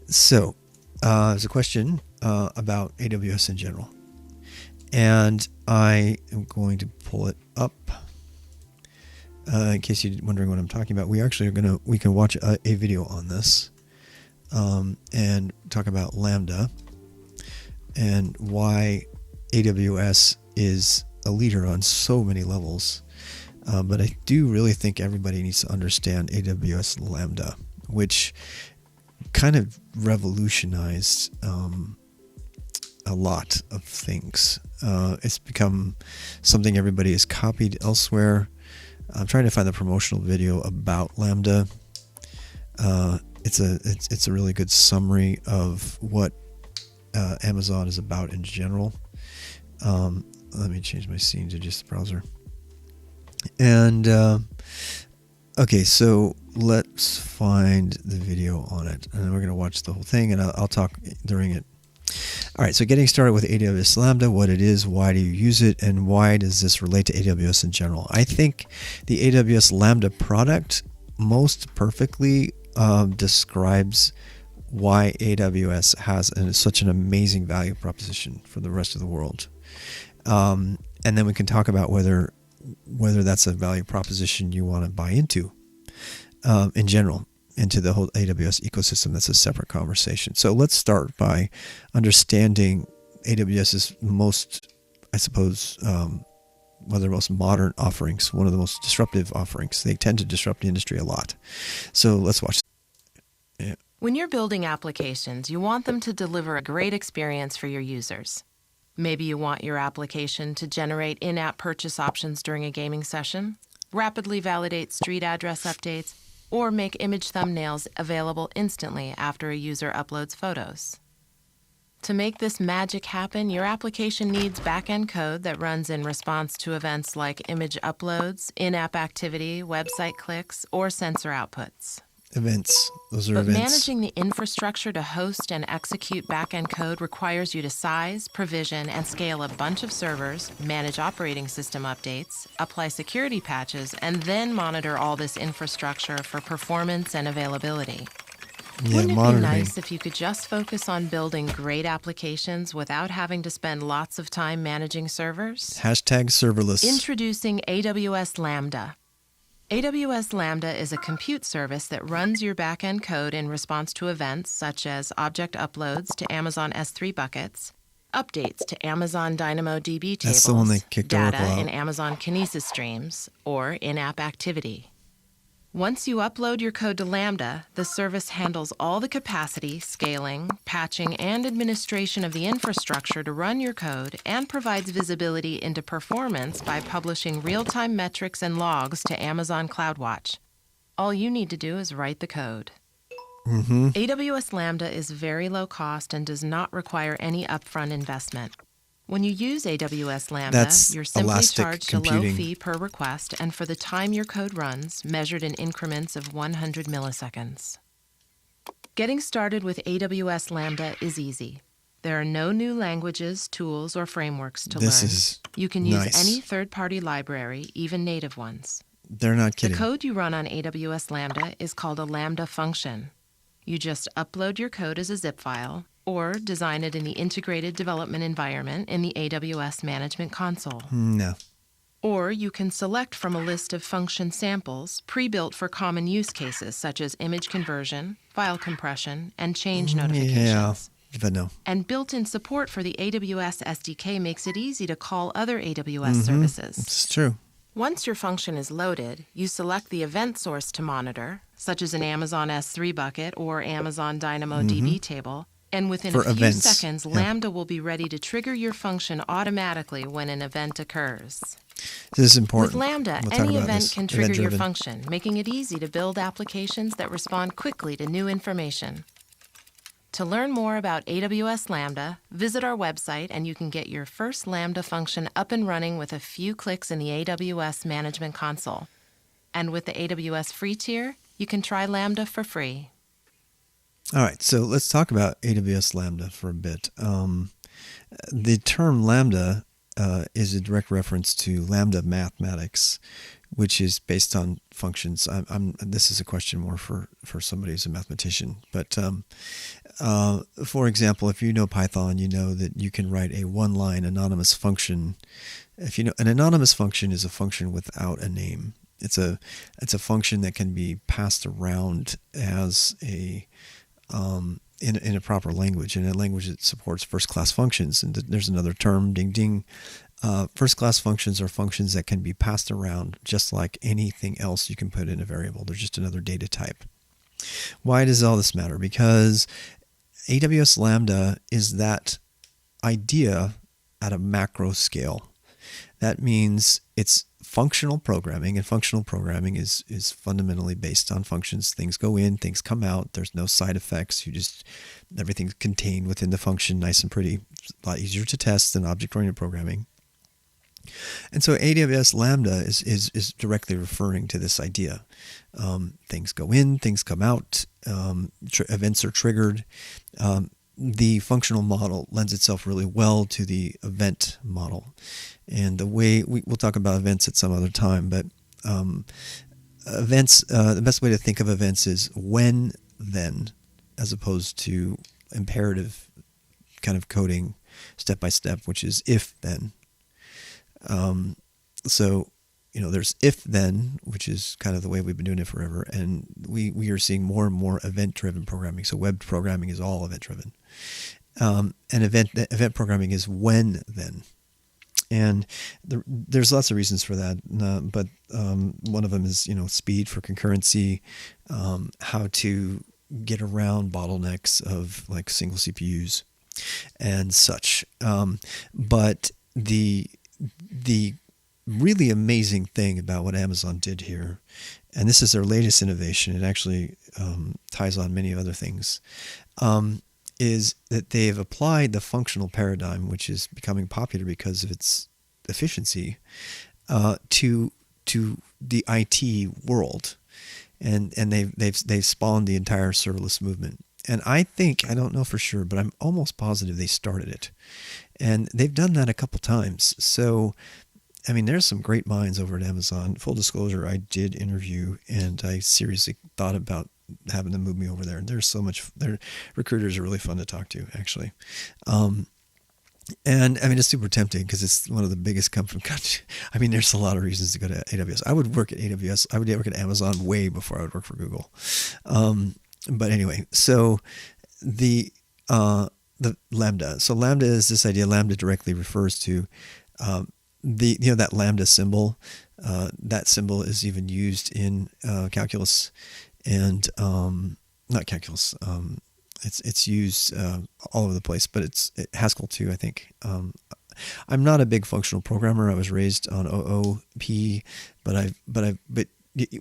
So, there's a question about AWS in general, and I am going to pull it up. In case you're wondering what I'm talking about, we can watch a video on this and talk about Lambda and why AWS is a leader on so many levels. But I do really think everybody needs to understand AWS Lambda, which kind of revolutionized a lot of things. It's become something everybody has copied elsewhere. I'm trying to find the promotional video about Lambda. It's a really good summary of what Amazon is about in general. Let me change my scene to just the browser. And okay, so let's find the video on it, and then we're going to watch the whole thing, and I'll talk during it. All right, so getting started with AWS Lambda, what it is, why do you use it, and why does this relate to AWS in general? I think the AWS Lambda product most perfectly describes why AWS has such an amazing value proposition for the rest of the world. And then we can talk about whether that's a value proposition you want to buy into in general, into the whole AWS ecosystem. That's a separate conversation. So let's start by understanding AWS's most, I suppose, one of their most modern offerings, one of the most disruptive offerings. They tend to disrupt the industry a lot. So let's watch. Yeah. When you're building applications, you want them to deliver a great experience for your users. Maybe you want your application to generate in-app purchase options during a gaming session, rapidly validate street address updates, or make image thumbnails available instantly after a user uploads photos. To make this magic happen, your application needs back-end code that runs in response to events like image uploads, in-app activity, website clicks, or sensor outputs. Events. Those are But events. managing the infrastructure to host and execute back-end code requires you to size, provision, and scale a bunch of servers, manage operating system updates, apply security patches, and then monitor all this infrastructure for performance and availability. Wouldn't it be nice if you could just focus on building great applications without having to spend lots of time managing servers? #serverless. Introducing AWS Lambda. AWS Lambda is a compute service that runs your backend code in response to events such as object uploads to Amazon S3 buckets, updates to Amazon DynamoDB tables, That's the one that kicked data Oracle out. in Amazon Kinesis streams, or in-app activity. Once you upload your code to Lambda, the service handles all the capacity, scaling, patching, and administration of the infrastructure to run your code and provides visibility into performance by publishing real-time metrics and logs to Amazon CloudWatch. All you need to do is write the code. AWS Lambda is very low cost and does not require any upfront investment. When you use AWS Lambda, you're simply charged a low fee per request and for the time your code runs, measured in increments of 100 milliseconds. Getting started with AWS Lambda is easy. There are no new languages, tools, or frameworks to learn. You can use any third-party library, even native ones. They're not kidding. The code you run on AWS Lambda is called a Lambda function. You just upload your code as a zip file, or design it in the integrated development environment in the AWS Management Console. No. Or you can select from a list of function samples pre-built for common use cases such as image conversion, file compression, and change notifications. Yeah, but no. And built-in support for the AWS SDK makes it easy to call other AWS services. It's true. Once your function is loaded, you select the event source to monitor, such as an Amazon S3 bucket or Amazon DynamoDB table, and within a few seconds, Lambda will be ready to trigger your function automatically when an event occurs. This is important. With Lambda, any event can trigger your function, making it easy to build applications that respond quickly to new information. To learn more about AWS Lambda, visit our website and you can get your first Lambda function up and running with a few clicks in the AWS Management Console. And with the AWS free tier, you can try Lambda for free. All right, so let's talk about AWS Lambda for a bit. The term Lambda is a direct reference to Lambda mathematics, which is based on functions. This is a question more for somebody who's a mathematician, but For example, if you know Python, you know that you can write a one-line anonymous function. If you know, an anonymous function is a function without a name. It's a function that can be passed around as a in a proper language, in a language that supports first-class functions. And there's another term, ding ding. First-class functions are functions that can be passed around just like anything else you can put in a variable. They're just another data type. Why does all this matter? Because AWS Lambda is that idea at a macro scale. That means it's functional programming, and functional programming is fundamentally based on functions. Things go in, things come out. There's no side effects. Everything's contained within the function, nice and pretty. It's a lot easier to test than object-oriented programming. And so AWS Lambda is directly referring to this idea. Things go in, things come out, events are triggered. The functional model lends itself really well to the event model. And the way we'll talk about events at some other time, but events, the best way to think of events is when, then, as opposed to imperative kind of coding step by step, which is if, then. So, there's if then, which is kind of the way we've been doing it forever. And we are seeing more and more event-driven programming. So web programming is all event-driven. And event programming is when then. And there's lots of reasons for that. But one of them is, speed for concurrency, how to get around bottlenecks of like single CPUs and such. But the really amazing thing about what Amazon did here, and this is their latest innovation, it actually ties on many other things, is that they've applied the functional paradigm, which is becoming popular because of its efficiency, to the IT world, and they've spawned the entire serverless movement. And I don't know for sure, but I'm almost positive they started it. And they've done that a couple times. So, there's some great minds over at Amazon. Full disclosure, I did interview, and I seriously thought about having them move me over there. There's so much. Their recruiters are really fun to talk to, actually. And it's super tempting because it's one of the biggest companies. There's a lot of reasons to go to AWS. I would work at AWS. I would work at Amazon way before I would work for Google. But anyway, so the Lambda. So Lambda is this idea. Lambda directly refers to that Lambda symbol. That symbol is even used in calculus and not calculus. It's used all over the place, but Haskell too, I think. I'm not a big functional programmer. I was raised on OOP, but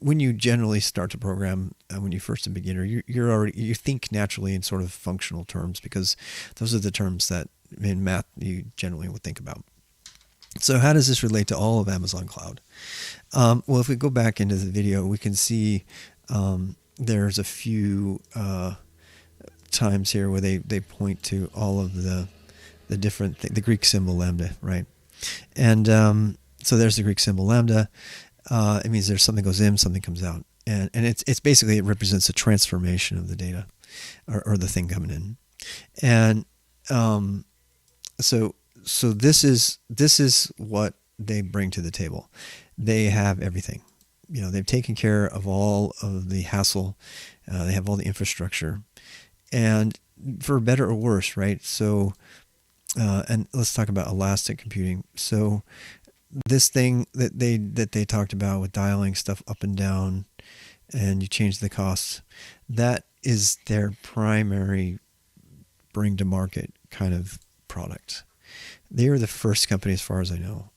when you generally start to program, when you're first a beginner, you think naturally in sort of functional terms, because those are the terms that in math you generally would think about. So how does this relate to all of Amazon Cloud? Well, if we go back into the video, we can see there's a few times here where they point to all of the different the Greek symbol lambda, right? And so there's the Greek symbol lambda. It means there's something goes in, something comes out, and it's basically, it represents a transformation of the data or the thing coming in. And so this is what they bring to the table. They have everything. They've taken care of all of the hassle. They have all the infrastructure, and for better or worse, right? So, and let's talk about elastic computing. So, this thing that they talked about with dialing stuff up and down, and you change the costs, that is their primary bring to market kind of product. They are the first company, as far as I know,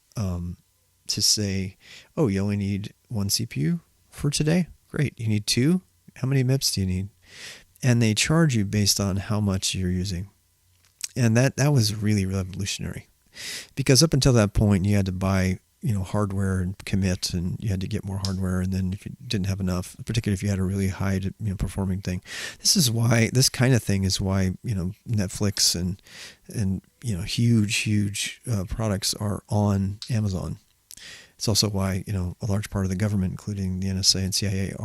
to say, oh, you only need one CPU for today? Great. You need two? How many MIPS do you need? And they charge you based on how much you're using. And that was really revolutionary. Because up until that point, you had to buy, hardware and commit, and you had to get more hardware. And then if you didn't have enough, particularly if you had a really high, performing thing, this kind of thing is why, Netflix and huge products are on Amazon. It's also why, a large part of the government, including the NSA and CIA,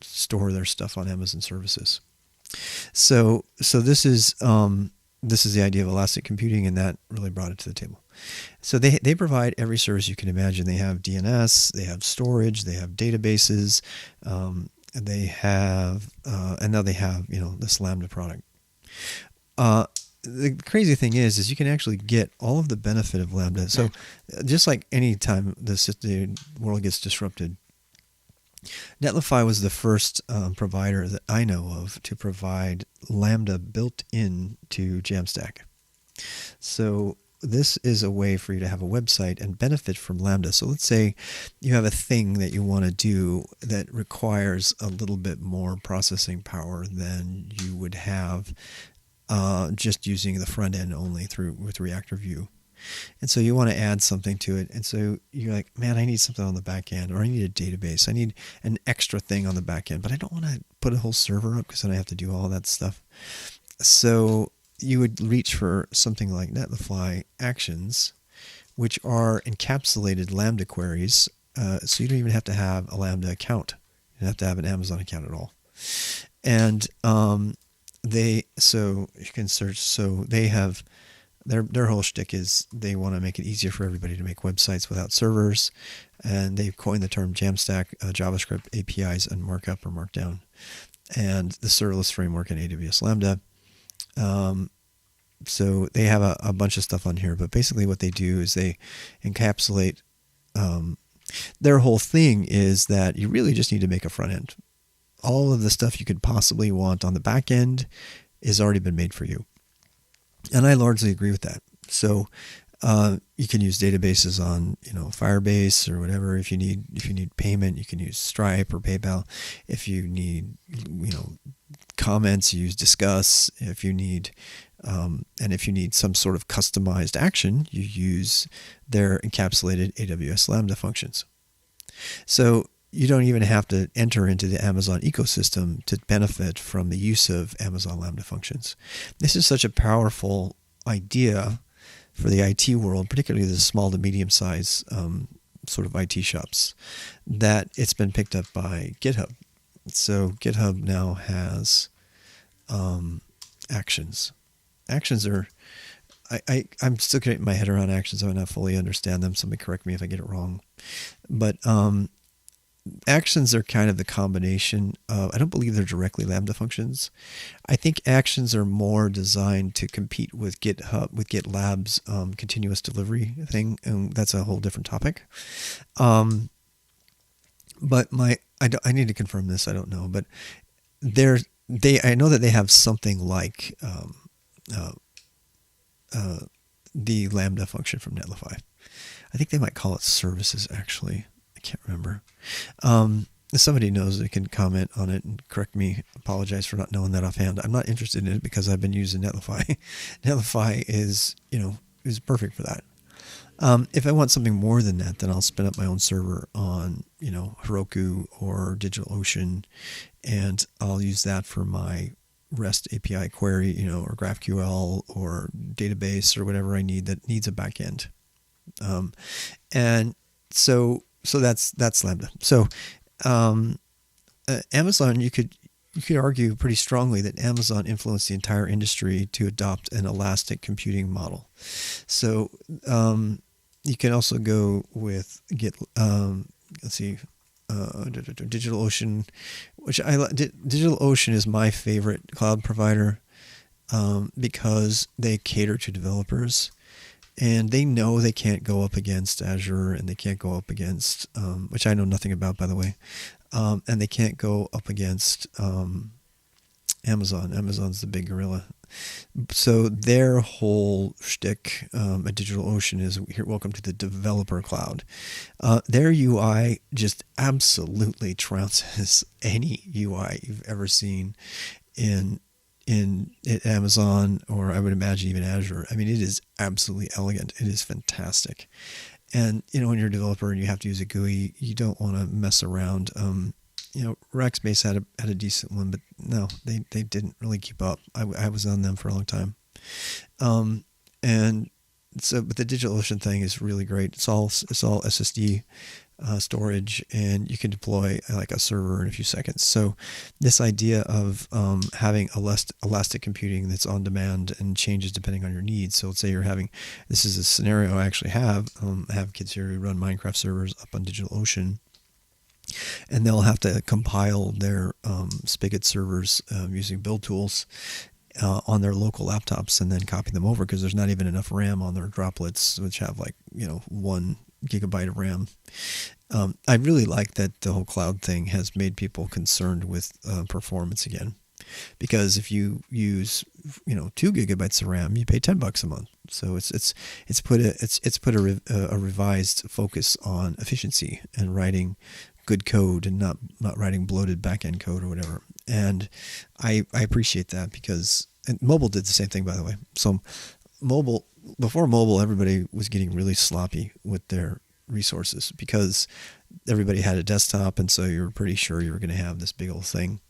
store their stuff on Amazon services. So this is the idea of elastic computing, and that really brought it to the table. So they provide every service you can imagine. They have DNS, they have storage, they have databases, they have, and now they have this Lambda product. The crazy thing is you can actually get all of the benefit of Lambda. So just like any time the world gets disrupted, Netlify was the first provider that I know of to provide Lambda built into Jamstack. So this is a way for you to have a website and benefit from Lambda. So let's say you have a thing that you want to do that requires a little bit more processing power than you would have just using the front end only with Reactor View. And so you want to add something to it. And so you're like, man, I need something on the back end, or I need a database. I need an extra thing on the back end, but I don't want to put a whole server up because then I have to do all that stuff. So you would reach for something like Netlify Actions, which are encapsulated Lambda queries. So you don't even have to have a Lambda account. You don't have to have an Amazon account at all. And so you can search. So they have their whole shtick is they want to make it easier for everybody to make websites without servers, and they've coined the term Jamstack JavaScript APIs and markup or markdown, and the serverless framework in AWS Lambda. So they have a bunch of stuff on here, but basically what they do is they encapsulate. Their whole thing is that you really just need to make a front end. All of the stuff you could possibly want on the back end has already been made for you. And I largely agree with that. So you can use databases on Firebase or whatever. If you need payment, you can use Stripe or PayPal. If you need comments, you use Discuss. If you need some sort of customized action, you use their encapsulated AWS Lambda functions. So you don't even have to enter into the Amazon ecosystem to benefit from the use of Amazon Lambda functions. This is such a powerful idea for the IT world, particularly the small to medium-sized sort of IT shops, that it's been picked up by GitHub. So GitHub now has actions. Actions are... I'm still getting my head around actions. I might not fully understand them. Somebody correct me if I get it wrong. But actions are kind of the combination of, I don't believe they're directly Lambda functions. I think actions are more designed to compete with GitHub, with GitLab's continuous delivery thing, and that's a whole different topic. But I need to confirm this. I don't know, but I know that they have something like the Lambda function from Netlify. I think they might call it services, actually. I can't remember. If somebody knows, they can comment on it and correct me. Apologize for not knowing that offhand. I'm not interested in it because I've been using Netlify. Netlify is perfect for that. If I want something more than that, then I'll spin up my own server on Heroku or DigitalOcean, and I'll use that for my REST API query, or GraphQL or database or whatever I need that needs a backend. And so that's Lambda. So Amazon, you could argue pretty strongly that Amazon influenced the entire industry to adopt an elastic computing model. So you can also go with DigitalOcean, which DigitalOcean is my favorite cloud provider because they cater to developers. And they know they can't go up against Azure, and they can't go up against, which I know nothing about, by the way, and they can't go up against Amazon. Amazon's the big gorilla. So their whole shtick at DigitalOcean is, here, welcome to the developer cloud. Their UI just absolutely trounces any UI you've ever seen in Amazon, or I would imagine even Azure. I mean, it is absolutely elegant. It is fantastic. And, when you're a developer and you have to use a GUI, you don't want to mess around. Rackspace had a decent one, but no, they didn't really keep up. I was on them for a long time. And but the DigitalOcean thing is really great. It's all SSD storage, and you can deploy like a server in a few seconds. So this idea of having elastic computing that's on demand and changes depending on your needs. So let's say this is a scenario I actually have. I have kids here who run Minecraft servers up on DigitalOcean, and they'll have to compile their Spigot servers using build tools on their local laptops and then copy them over, because there's not even enough RAM on their droplets, which have 1 gigabyte of RAM. I really like that the whole cloud thing has made people concerned with performance again, because if you use 2 gigabytes of RAM, you pay $10 a month. So it's put a revised focus on efficiency and writing good code and not writing bloated back-end code or whatever. And I appreciate that, because and mobile did the same thing, by the way. So before mobile, everybody was getting really sloppy with their resources because everybody had a desktop, and so you were pretty sure you were going to have this big old thing.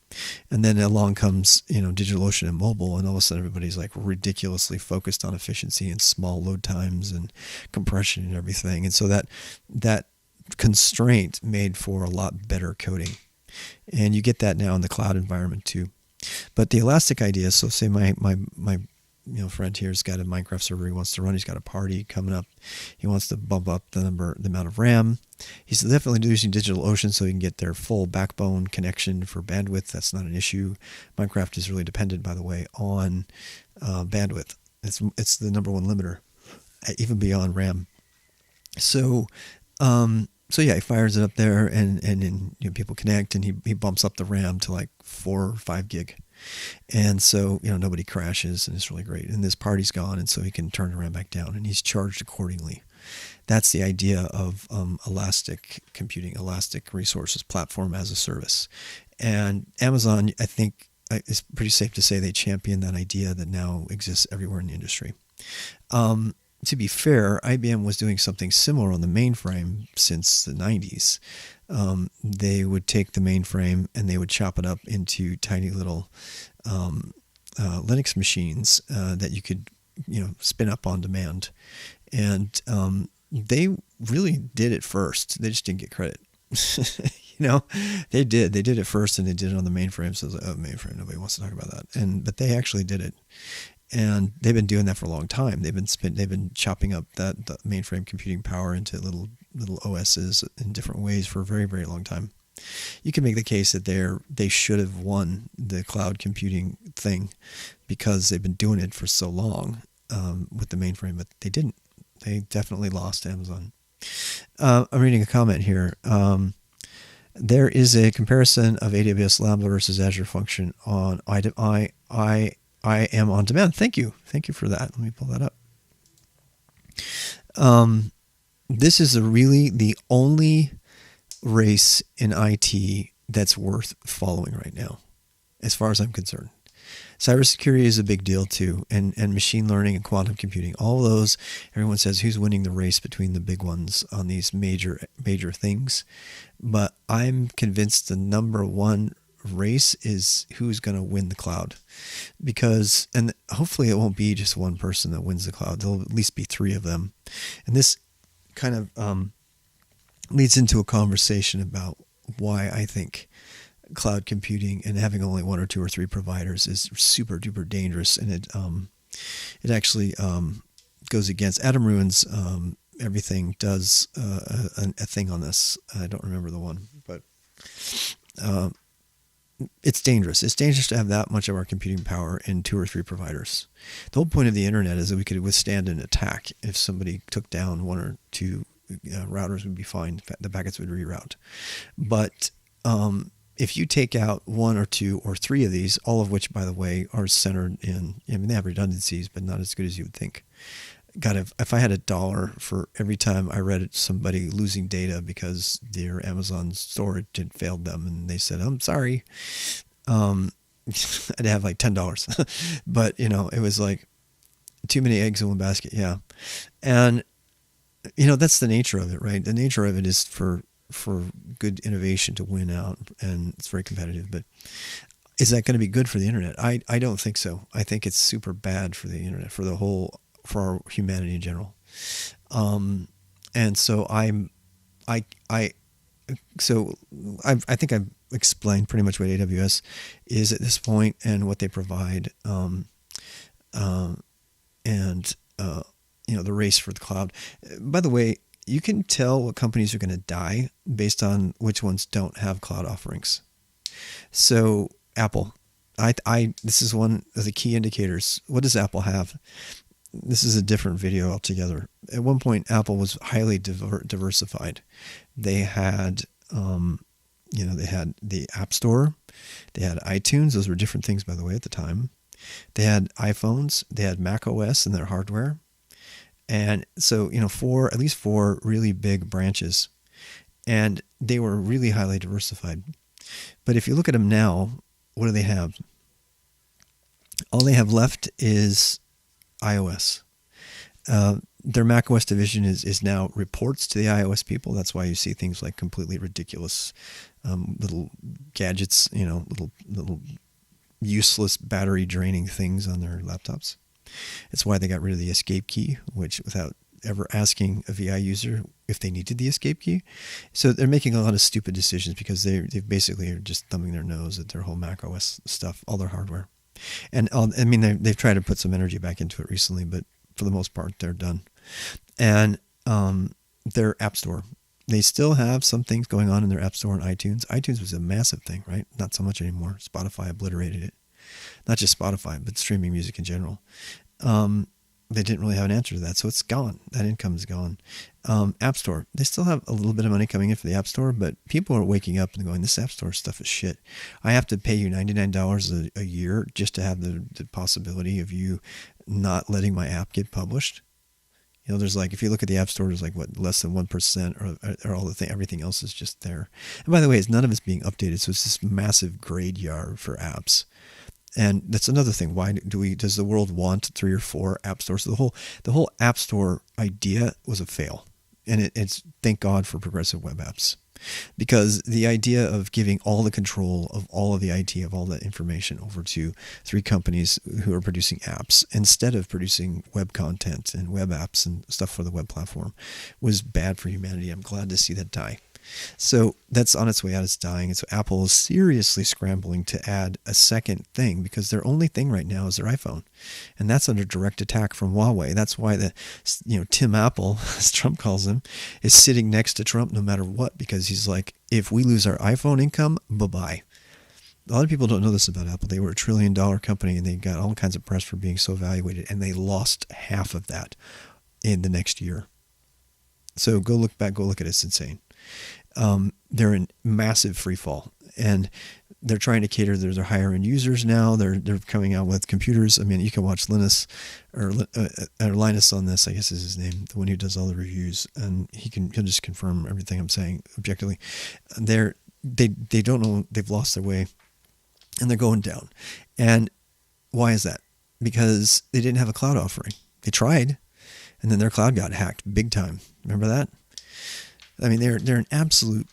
And then along comes DigitalOcean and mobile, and all of a sudden everybody's like ridiculously focused on efficiency and small load times and compression and everything. And so that constraint made for a lot better coding, and you get that now in the cloud environment too. But the elastic idea, so say my friend here's got a Minecraft server he wants to run. He's got a party coming up. He wants to bump up the amount of RAM. He's definitely using DigitalOcean so he can get their full backbone connection for bandwidth. That's not an issue. Minecraft is really dependent, by the way, on bandwidth. It's the number one limiter, even beyond RAM. So yeah, he fires it up there, and then people connect, and he bumps up the RAM to like 4 or 5 gig. And so, nobody crashes, and it's really great. And this party's gone, and so he can turn the RAM back down, and he's charged accordingly. That's the idea of elastic computing, elastic resources, platform as a service. And Amazon, I think, it's pretty safe to say they champion that idea that now exists everywhere in the industry. To be fair, IBM was doing something similar on the mainframe since the 90s. They would take the mainframe and they would chop it up into tiny little Linux machines that you could, spin up on demand. And they really did it first. They just didn't get credit. They did. They did it first, and they did it on the mainframe. So it was like, oh, mainframe, nobody wants to talk about that. But they actually did it. And they've been doing that for a long time. They've been chopping up the mainframe computing power into little OSs in different ways for a very, very long time. You can make the case that they should have won the cloud computing thing because they've been doing it for so long with the mainframe, but they didn't. They definitely lost to Amazon. I'm reading a comment here. There is a comparison of AWS Lambda versus Azure Function on I am on demand. Thank you for that. Let me pull that up. This is really the only race in IT that's worth following right now, as far as I'm concerned. Cybersecurity is a big deal too, and machine learning and quantum computing. All of those, everyone says who's winning the race between the big ones on these major things. But I'm convinced the number one race is who's going to win the cloud, because, and hopefully it won't be just one person that wins the cloud. There'll at least be 3 of them. And this kind of leads into a conversation about why I think cloud computing and having only 1 or 2 or 3 providers is super duper dangerous. And it actually goes against Adam Ruin's everything does a thing on this. I don't remember the one, but it's dangerous. It's dangerous to have that much of our computing power in 2 or 3 providers. The whole point of the internet is that we could withstand an attack. If somebody took down 1 or 2 routers, would be fine. The packets would reroute. But if you take out 1 or 2 or 3 of these, all of which, by the way, are centered in, they have redundancies, but not as good as you would think. God, if I had $1 for every time I read somebody losing data because their Amazon storage had failed them and they said, I'm sorry, I'd have like $10. But, it was like too many eggs in one basket. Yeah. And, that's the nature of it, right? The nature of it is for good innovation to win out, and it's very competitive. But is that going to be good for the internet? I don't think so. I think it's super bad for the internet, for the whole for our humanity in general. And so I think I've explained pretty much what AWS is at this point and what they provide, and the race for the cloud. By the way, you can tell what companies are going to die based on which ones don't have cloud offerings. So Apple, this is one of the key indicators. What does Apple have? This is a different video altogether. At one point, Apple was highly diversified. They had, they had the App Store, they had iTunes. Those were different things, by the way, at the time. They had iPhones, they had Mac OS and their hardware. And so, at least four really big branches. And they were really highly diversified. But if you look at them now, what do they have? All they have left is iOS. Their macOS division is now reports to the iOS people. That's why you see things like completely ridiculous little gadgets, little useless battery draining things on their laptops. It's why they got rid of the escape key, which without ever asking a VI user if they needed the escape key. So they're making a lot of stupid decisions because they basically are just thumbing their nose at their whole macOS stuff, all their hardware. And they've tried to put some energy back into it recently, but for the most part, they're done. And their App Store, they still have some things going on in their App Store and iTunes. iTunes was a massive thing, right? Not so much anymore. Spotify obliterated it. Not just Spotify, but streaming music in general. They didn't really have an answer to that, so it's gone. That income is gone. App Store, they still have a little bit of money coming in for the App Store, but people are waking up and going, this App Store stuff is shit. I have to pay you $99 a year just to have the possibility of you not letting my app get published. There's if you look at the App Store, there's less than 1% or all the thing. Everything else is just there. And by the way, none of it's being updated, so it's this massive graveyard for apps. And that's another thing. Why does the world want 3 or 4 app stores? So the whole app store idea was a fail. And it's thank God for progressive web apps. Because the idea of giving all the control of all of the IT, of all the information over to 3 companies who are producing apps instead of producing web content and web apps and stuff for the web platform was bad for humanity. I'm glad to see that die. So that's on its way out. It's dying. And so Apple is seriously scrambling to add a second thing because their only thing right now is their iPhone. And that's under direct attack from Huawei. That's why Tim Apple, as Trump calls him, is sitting next to Trump no matter what, because he's like, if we lose our iPhone income, bye-bye. A lot of people don't know this about Apple. They were $1 trillion company and they got all kinds of press for being so evaluated, and they lost half of that in the next year. So go look back, go look at it. It's insane. They're in massive free fall, and they're trying to cater to their higher end users now. They're coming out with computers. I mean, you can watch Linus or Linus on this, I guess is his name, the one who does all the reviews, and he'll just confirm everything I'm saying objectively. They don't know, they've lost their way, and they're going down. And why is that? Because they didn't have a cloud offering. They tried, and then their cloud got hacked big time. Remember that? I mean, they're an absolute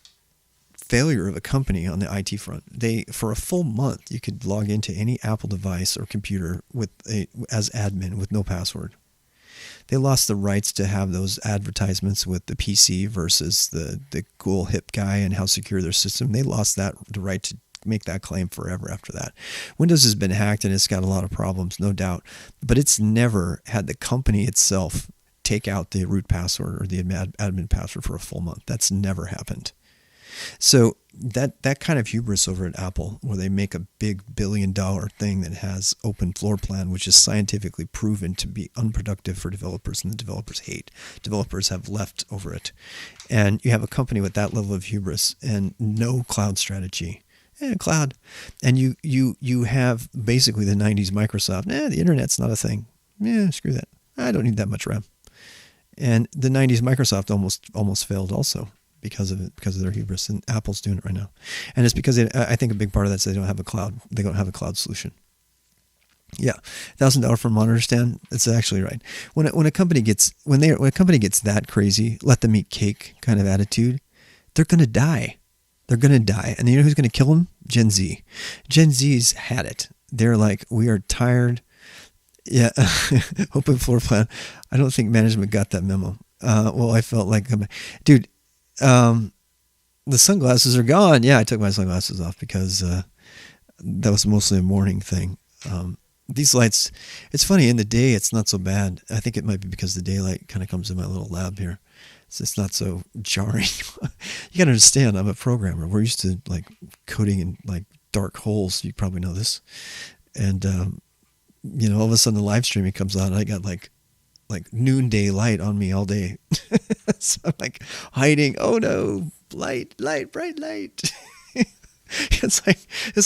failure of a company on the IT front. For a full month, you could log into any Apple device or computer as admin with no password. They lost the rights to have those advertisements with the PC versus the cool hip guy and how secure their system. They lost the right to make that claim forever after that. Windows has been hacked and it's got a lot of problems, no doubt, but it's never had the company itself take out the root password or the admin password for a full month. That's never happened. So that kind of hubris over at Apple, where they make a big $1 billion thing that has open floor plan, which is scientifically proven to be unproductive for developers, and the developers hate. Developers have left over it. And you have a company with that level of hubris and no cloud strategy. Cloud. And you have basically the 90s Microsoft. The internet's not a thing. Screw that. I don't need that much RAM. And the 90s Microsoft almost failed also because of their hubris, and Apple's doing it right now. And it's because I think a big part of that is they don't have a cloud. They don't have a cloud solution. Yeah, $1,000 for a monitor stand. That's actually right. When a company gets that crazy, let them eat cake kind of attitude, they're going to die. They're going to die. And you know who's going to kill them? Gen Z. Gen Z's had it. They're like, we are tired. Yeah, open floor plan. I don't think management got that memo. Well, I felt like, dude, the sunglasses are gone. Yeah, I took my sunglasses off because that was mostly a morning thing. These lights, it's funny, in the day it's not so bad. I think it might be because the daylight kind of comes in my little lab here. So it's not so jarring. You gotta understand, I'm a programmer. We're used to like coding in like dark holes. You probably know this. And all of a sudden the live streaming comes on and I got like noonday light on me all day. So I'm like hiding. Oh no, light, bright light. It's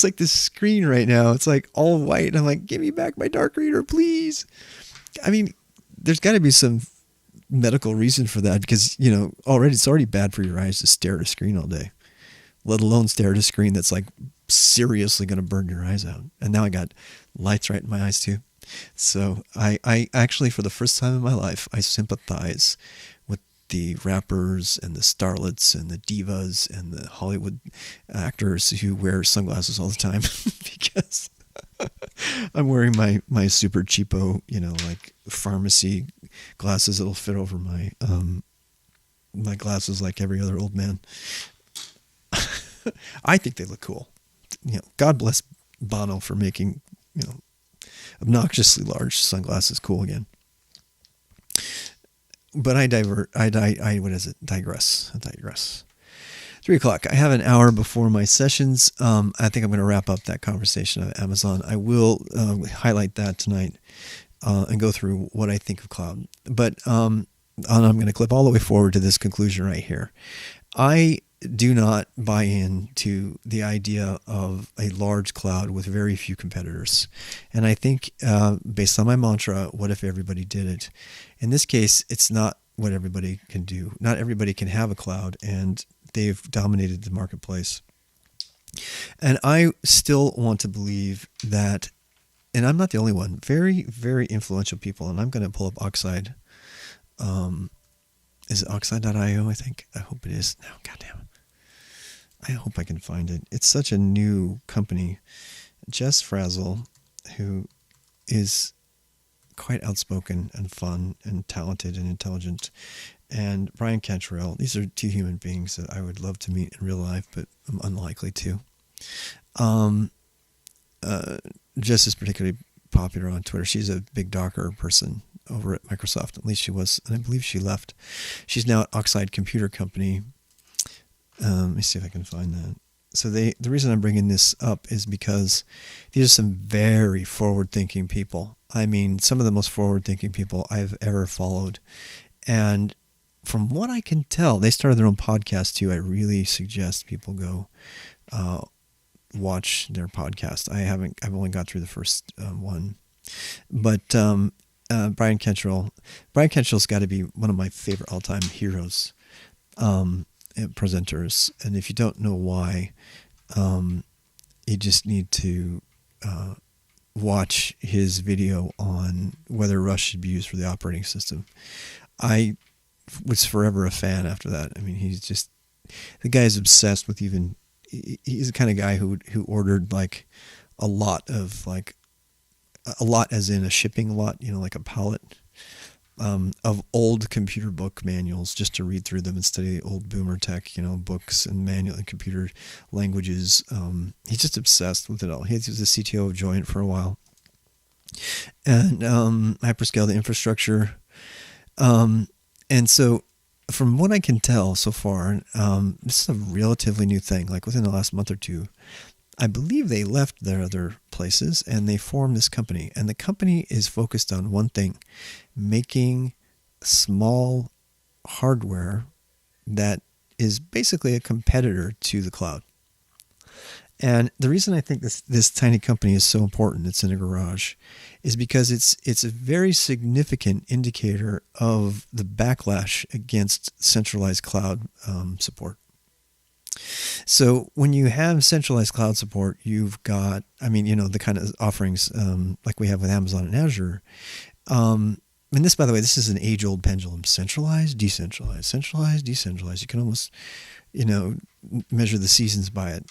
like this screen right now. It's like all white. And I'm like, give me back my dark reader, please. I mean, there's got to be some medical reason for that because, it's already bad for your eyes to stare at a screen all day, let alone stare at a screen that's like seriously going to burn your eyes out. And now I got lights right in my eyes too. So I actually, for the first time in my life, I sympathize with the rappers and the starlets and the divas and the Hollywood actors who wear sunglasses all the time because I'm wearing my super cheapo, like pharmacy glasses that'll fit over my my glasses like every other old man. I think they look cool. God bless Bono for making, obnoxiously large sunglasses cool again. But I digress. 3 o'clock. I have an hour before my sessions. I think I'm going to wrap up that conversation of Amazon. I will highlight that tonight and go through what I think of cloud. But I'm going to clip all the way forward to this conclusion right here. I do not buy into the idea of a large cloud with very few competitors. And I think based on my mantra, what if everybody did it? In this case, it's not what everybody can do. Not everybody can have a cloud, and they've dominated the marketplace. And I still want to believe that, and I'm not the only one, very, very influential people, and I'm going to pull up Oxide. Is it Oxide.io, I think? I hope it is. No, goddamn. I hope I can find it. It's such a new company. Jess Frazzle, who is quite outspoken and fun and talented and intelligent, and Brian Cantrell. These are two human beings that I would love to meet in real life, but I'm unlikely to. Jess is particularly popular on Twitter. She's a big Docker person over at Microsoft. At least she was, and I believe she left. She's now at Oxide.Computer company. Let me see if I can find that. So the reason I'm bringing this up is because these are some very forward-thinking people. I mean, some of the most forward-thinking people I've ever followed. And from what I can tell, they started their own podcast too. I really suggest people go watch their podcast. I've only got through the first one. But Brian Cantrell's got to be one of my favorite all-time heroes. Presenters, and if you don't know why, you just need to watch his video on whether Rust should be used for the operating system. I was forever a fan after that. I mean, the guy is obsessed with he's the kind of guy who ordered like a lot as in a shipping lot, like a pallet of old computer book manuals just to read through them and study old boomer tech, books and manual and computer languages. He's just obsessed with it all. He was the CTO of Joint for a while, and hyperscale the infrastructure. And so from what I can tell so far, this is a relatively new thing, like within the last month or two. I believe they left their other places and they formed this company. And the company is focused on one thing, making small hardware that is basically a competitor to the cloud. And the reason I think this tiny company is so important, it's in a garage, is because it's a very significant indicator of the backlash against centralized cloud support. So when you have centralized cloud support, you've got, the kind of offerings like we have with Amazon and Azure. And this, by the way, this is an age-old pendulum: centralized, decentralized, centralized, decentralized. You can almost, measure the seasons by it.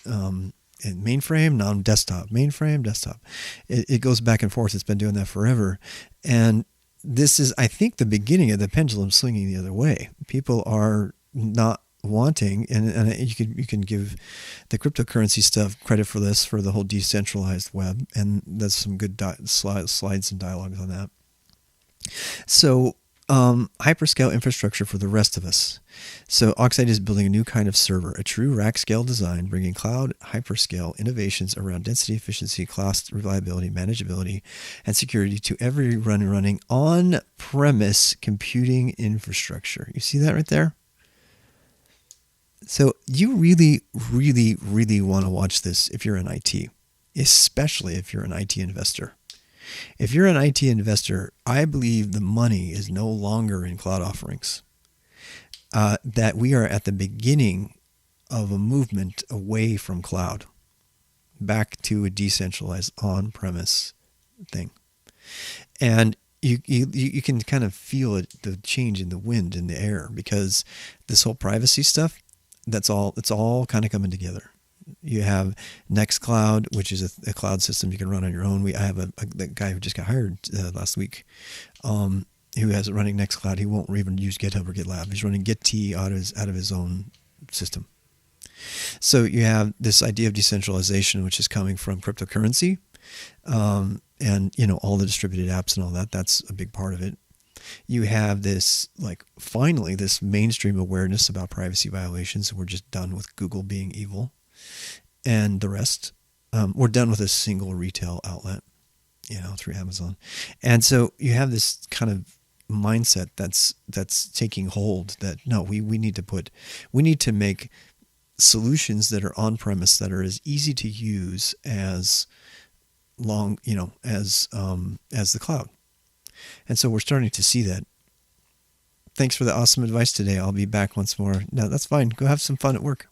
in mainframe, now desktop, mainframe, desktop. It goes back and forth. It's been doing that forever. And this is, I think, the beginning of the pendulum swinging the other way. People are not wanting, and you can give the cryptocurrency stuff credit for this, for the whole decentralized web, and there's some good slides and dialogues on that. So hyperscale infrastructure for the rest of us. So Oxide is building a new kind of server, a true rack scale design, bringing cloud hyperscale innovations around density, efficiency, cost, reliability, manageability, and security to every running on-premise computing infrastructure. You see that right there? So you really, really, really want to watch this if you're in IT, especially if you're an IT investor. If you're an IT investor, I believe the money is no longer in cloud offerings. That we are at the beginning of a movement away from cloud, back to a decentralized on-premise thing. And you can kind of feel it, the change in the wind in the air, because this whole privacy stuff, it's all kind of coming together. You have Nextcloud, which is a cloud system you can run on your own. I have a guy who just got hired last week, who has it running Nextcloud. He won't even use GitHub or GitLab. He's running Git out of his own system. So you have this idea of decentralization, which is coming from cryptocurrency, and all the distributed apps and all that. That's a big part of it. You have this, finally, this mainstream awareness about privacy violations. We're just done with Google being evil. And the rest, we're done with a single retail outlet, through Amazon. And so you have this kind of mindset that's taking hold, that no, we need to make solutions that are on premise, that are as easy to use as as the cloud. And so we're starting to see that. Thanks for the awesome advice today. I'll be back once more. No, that's fine. Go have some fun at work.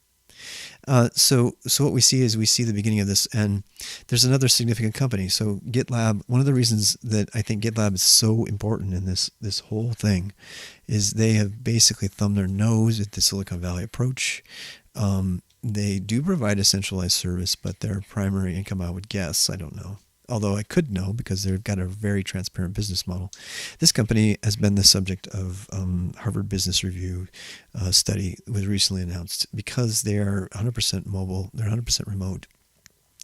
So what we see is the beginning of this, and there's another significant company. So GitLab, one of the reasons that I think GitLab is so important in this whole thing is they have basically thumbed their nose at the Silicon Valley approach. They do provide a centralized service, but their primary income, I would guess, I don't know. Although I could know, because they've got a very transparent business model. This company has been the subject of Harvard Business Review study that was recently announced, because they are 100% mobile, they're 100% remote.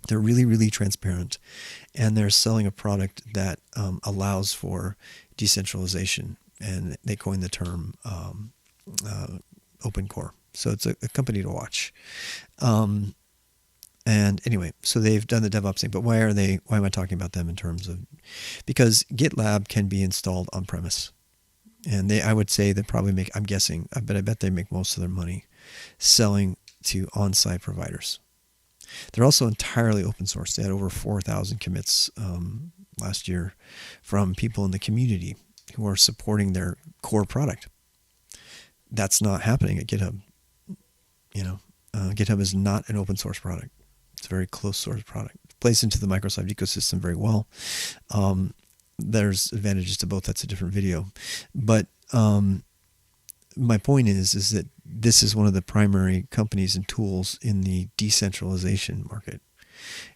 They're really, really transparent, and they're selling a product that allows for decentralization, and they coined the term open core. So it's a company to watch. And anyway, so they've done the DevOps thing, but why am I talking about them in terms of, because GitLab can be installed on premise, and I would say they probably make, I bet they make most of their money selling to on-site providers. They're also entirely open source. They had over 4,000 commits last year from people in the community who are supporting their core product. That's not happening at GitHub. GitHub is not an open source product. It's a very closed source product. It plays into the Microsoft ecosystem very well. There's advantages to both. That's a different video. But my point is that this is one of the primary companies and tools in the decentralization market.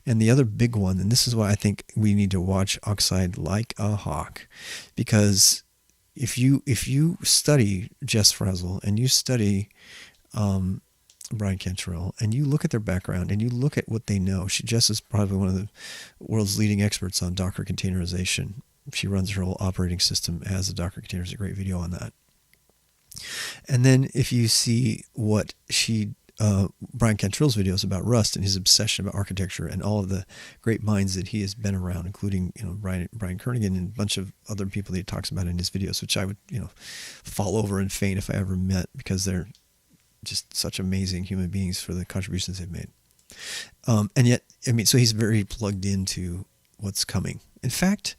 And the other big one, and this is why I think we need to watch Oxide like a hawk, because if you study Jess Frazzle and you study Brian Cantrell, and you look at their background and you look at what they know. Jess is probably one of the world's leading experts on Docker containerization. She runs her whole operating system as a Docker container. There's a great video on that. And then if you see what Brian Cantrell's videos about Rust and his obsession about architecture and all of the great minds that he has been around, including Brian Kernighan and a bunch of other people that he talks about in his videos, which I would fall over and faint if I ever met, because they're just such amazing human beings for the contributions they've made. And yet, so he's very plugged into what's coming. In fact,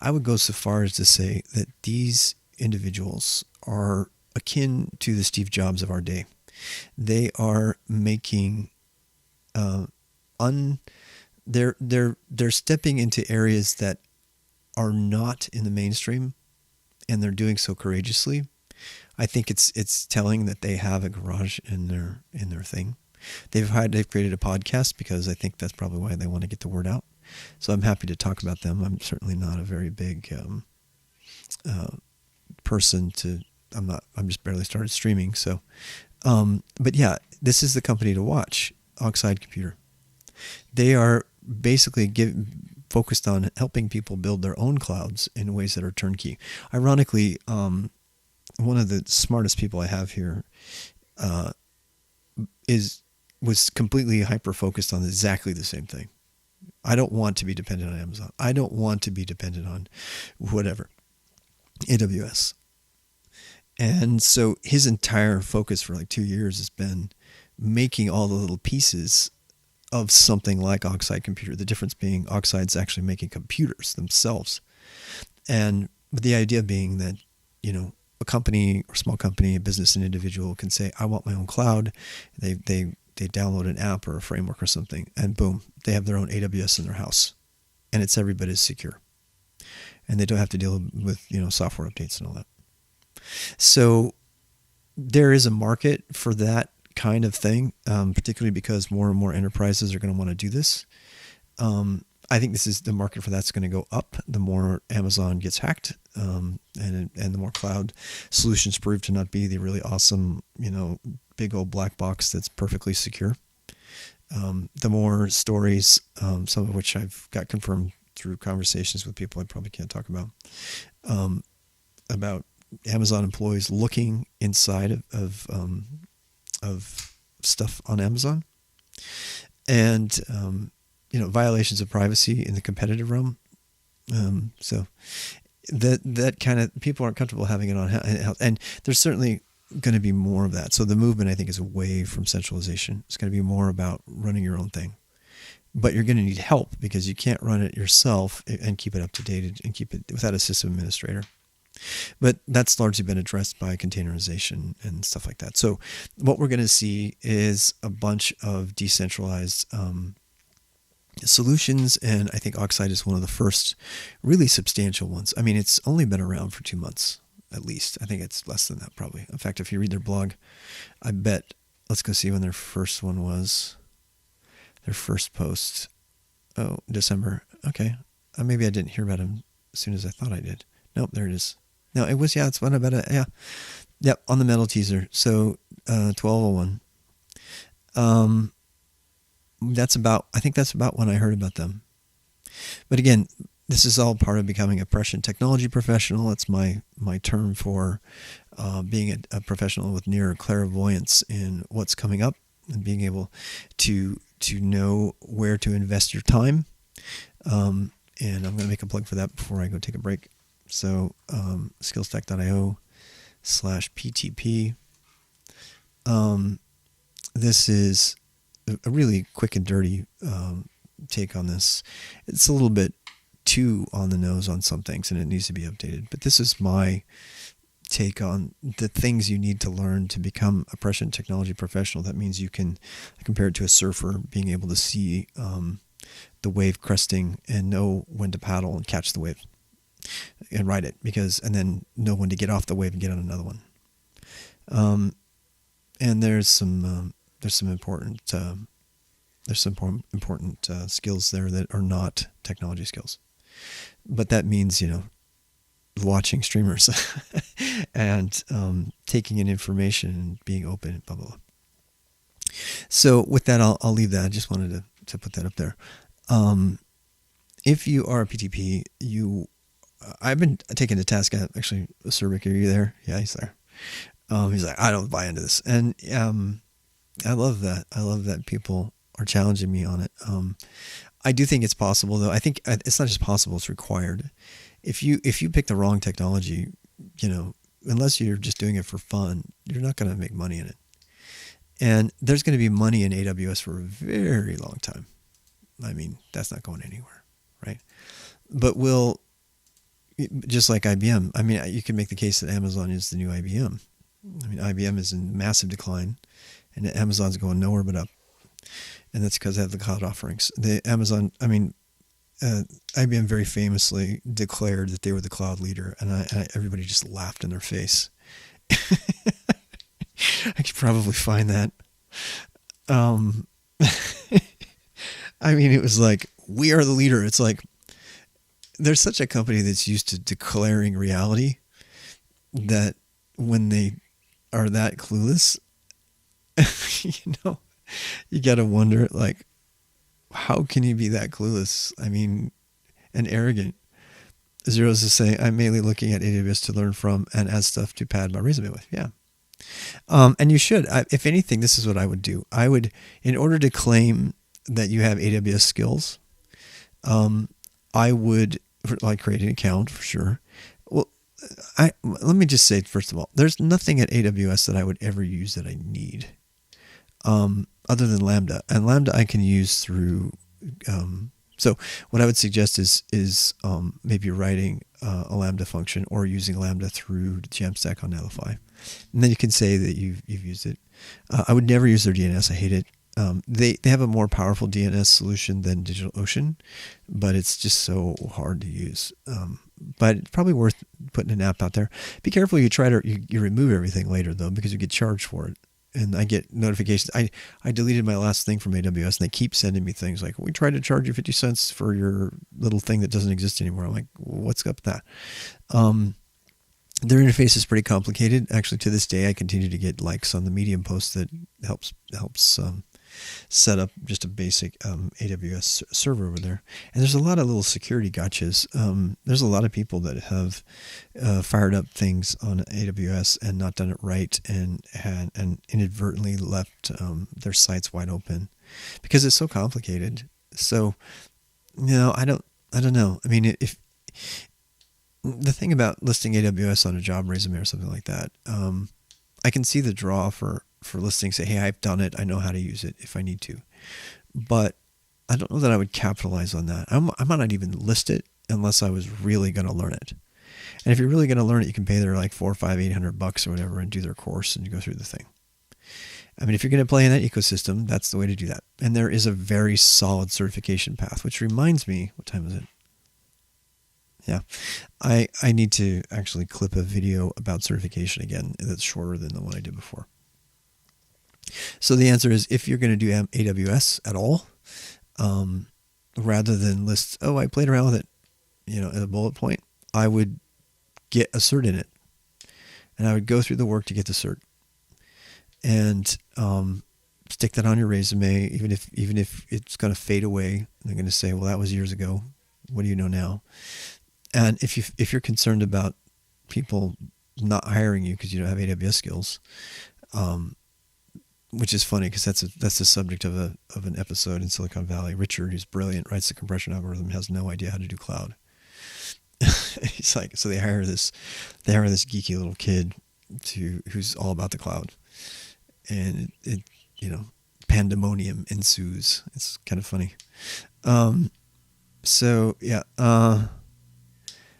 I would go so far as to say that these individuals are akin to the Steve Jobs of our day. They are making, they're stepping into areas that are not in the mainstream, and they're doing so courageously. I think it's telling that they have a garage in their thing. They've created a podcast because I think that's probably why they want to get the word out. So I'm happy to talk about them. I'm certainly not a very big person I'm just barely started streaming. So, but yeah, this is the company to watch, Oxide.Computer. They are basically focused on helping people build their own clouds in ways that are turnkey. Ironically, one of the smartest people I have here was completely hyper-focused on exactly the same thing. I don't want to be dependent on Amazon. I don't want to be dependent on whatever, AWS. And so his entire focus for like 2 years has been making all the little pieces of something like Oxide.Computer. The difference being Oxide's actually making computers themselves. And the idea being that, a company or small company, a business, an individual can say, I want my own cloud. They download an app or a framework or something, and boom, they have their own AWS in their house. And it's every bit as secure. And they don't have to deal with, software updates and all that. So there is a market for that kind of thing, particularly because more and more enterprises are going to want to do this. I think the market for that's going to go up the more Amazon gets hacked, and the more cloud solutions prove to not be the really awesome, big old black box that's perfectly secure. The more stories, some of which I've got confirmed through conversations with people I probably can't talk about Amazon employees looking inside of stuff on Amazon, and violations of privacy in the competitive realm. So that kind of people aren't comfortable having it on, and there's certainly going to be more of that. So the movement, I think, is away from centralization. It's going to be more about running your own thing, but you're going to need help because you can't run it yourself and keep it up to date and keep it without a system administrator. But that's largely been addressed by containerization and stuff like that. So what we're going to see is a bunch of decentralized solutions, and I think Oxide is one of the first really substantial ones. I mean, it's only been around for 2 months, at least. I think it's less than that, probably. In fact, if you read their blog, I bet, let's go see when their first one was. Their first post, December. Okay. Maybe I didn't hear about them as soon as I thought I did. Nope, there it is. No, it was, it's one about it. Yeah. Yep, on the metal teaser. So, 1201. I think that's about when I heard about them. But again, this is all part of becoming a prescient technology professional. It's my term for being a professional with near clairvoyance in what's coming up and being able to know where to invest your time. And I'm going to make a plug for that before I go take a break. So skillstack.io/PTP. This is a really quick and dirty take on this. It's a little bit too on the nose on some things, and it needs to be updated. But this is my take on the things you need to learn to become a prescient technology professional. That means you can compare it to a surfer being able to see the wave cresting and know when to paddle and catch the wave and ride it, and then know when to get off the wave and get on another one. And there's some important skills there that are not technology skills, but that means watching streamers and taking in information and being open, blah blah blah. So with that, I'll leave that. I just wanted to put that up there. If you are a PTP, I've been taken to task. Actually, Surbik, are you there? Yeah, he's there. He's like, I don't buy into this, and I love that. I love that people are challenging me on it. I do think it's possible, though. I think it's not just possible; it's required. If you pick the wrong technology, unless you're just doing it for fun, you're not going to make money in it. And there's going to be money in AWS for a very long time. I mean, that's not going anywhere, right? But just like IBM, I mean, you can make the case that Amazon is the new IBM. I mean, IBM is in massive decline, and Amazon's going nowhere but up. And that's because they have the cloud offerings. IBM very famously declared that they were the cloud leader, and everybody just laughed in their face. I could probably find that. Um, I mean, it was like, we are the leader. It's like, there's such a company that's used to declaring reality that when they are that clueless, you know, you got to wonder, like, how can you be that clueless? I mean, and arrogant. Zeros is saying, I'm mainly looking at AWS to learn from and add stuff to pad my resume with. Yeah. And you should. If anything, this is what I would do. I would, in order to claim that you have AWS skills, I would like create an account for sure. Well, let me just say, first of all, there's nothing at AWS that I would ever use that I need, other than Lambda. And Lambda I can use through. So what I would suggest is maybe writing a Lambda function or using Lambda through the Jamstack on Netlify, and then you can say that you've used it. I would never use their DNS. I hate it. They have a more powerful DNS solution than DigitalOcean, but it's just so hard to use. But it's probably worth putting an app out there. Be careful you try to you remove everything later though, because you get charged for it. And I get notifications. I deleted my last thing from AWS, and they keep sending me things like, we tried to charge you 50 cents for your little thing that doesn't exist anymore. I'm like, what's up with that? Their interface is pretty complicated. Actually, to this day, I continue to get likes on the Medium post that helps set up just a basic AWS server over there. And there's a lot of little security gotchas. There's a lot of people that have fired up things on AWS and not done it right, and inadvertently left their sites wide open because it's so complicated. So, I don't know. I mean, if the thing about listing AWS on a job resume or something like that, I can see the draw for listing, say, hey, I've done it, I know how to use it if I need to. But I don't know that I would capitalize on that. I might not even list it unless I was really going to learn it. And if you're really going to learn it, you can pay their like $400, $500, $800 or whatever and do their course and go through the thing. I mean, if you're going to play in that ecosystem, that's the way to do that. And there is a very solid certification path, which reminds me, what time is it? Yeah, I need to actually clip a video about certification again that's shorter than the one I did before. So the answer is, if you're going to do AWS at all, rather than list, oh, I played around with it, at a bullet point, I would get a cert in it. And I would go through the work to get the cert. And stick that on your resume, even if it's going to fade away. And they're going to say, well, that was years ago. What do you know now? And if you're concerned about people not hiring you because you don't have AWS skills, which is funny because that's the subject of an episode in Silicon Valley. Richard, who's brilliant, writes the compression algorithm, has no idea how to do cloud. He's like, so they hire this geeky little kid who's all about the cloud, and it pandemonium ensues. It's kind of funny. So yeah.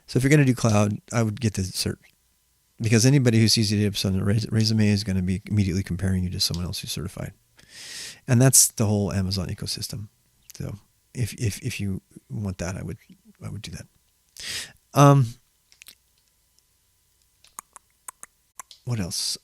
So if you're going to do cloud, I would get the cert, because anybody who sees AWS on the resume is going to be immediately comparing you to someone else who's certified, and that's the whole Amazon ecosystem. So if you want that, I would do that. What else?